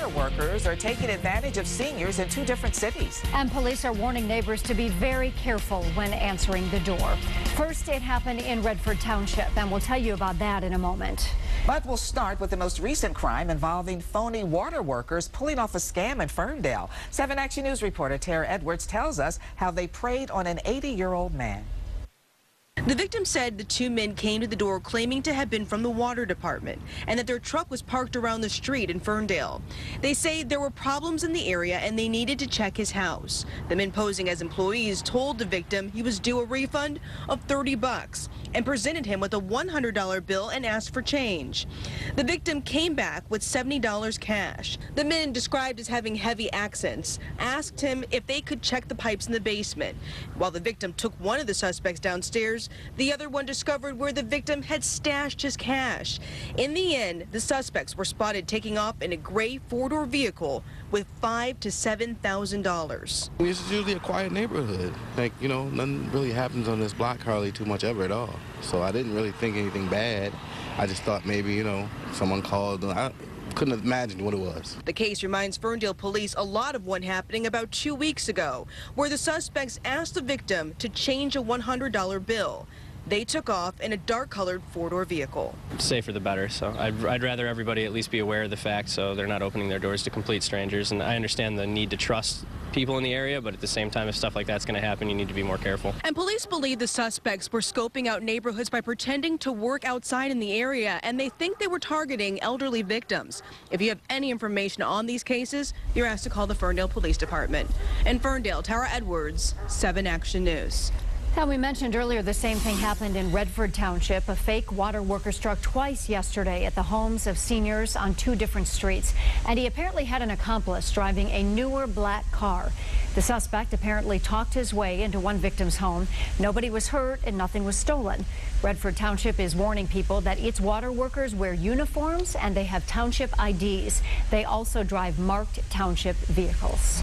water workers are taking advantage of seniors in 2 different cities. And police are warning neighbors to be very careful when answering the door. First, it happened in Redford Township, and we'll tell you about that in a moment. But we'll start with the most recent crime involving phony water workers pulling off a scam in Ferndale. 7 Action News reporter Tara Edwards tells us how they preyed on an 80-year-old man. The victim said the 2 men came to the door claiming to have been from the water department and that their truck was parked around the street in Ferndale. They say there were problems in the area and they needed to check his house. The men posing as employees told the victim he was due a refund of $30 and presented him with a $100 bill and asked for change. The victim came back with $70 cash. The men, described as having heavy accents, asked him if they could check the pipes in the basement. While the victim took one of the suspects downstairs, the other one discovered where the victim had stashed his cash. In the end, the suspects were spotted taking off in a gray 4-door vehicle with $5,000 to $7,000. This is usually a quiet neighborhood. Like, you know, nothing really happens on this block hardly too much ever at all. So I didn't really think anything bad. I just thought maybe, you know, someone called. I couldn't have imagined what it was. The case reminds Ferndale police a lot of one happening about 2 weeks ago, where the suspects asked the victim to change a $100 bill. They took off in a dark-colored 4-door vehicle. Safer the better, so I'd rather everybody at least be aware of the fact so they're not opening their doors to complete strangers. And I understand the need to trust people in the area, but at the same time, if stuff like that's going to happen, you need to be more careful. And police believe the suspects were scoping out neighborhoods by pretending to work outside in the area, and they think they were targeting elderly victims. If you have any information on these cases, you're asked to call the Ferndale Police Department. In Ferndale, Tara Edwards, 7 Action News. Now, we mentioned earlier the same thing happened in Redford Township. A fake water worker struck twice yesterday at the homes of seniors on 2 different streets. And he apparently had an accomplice driving a newer black car. The suspect apparently talked his way into one victim's home. Nobody was hurt and nothing was stolen. Redford Township is warning people that its water workers wear uniforms and they have township IDs. They also drive marked township vehicles.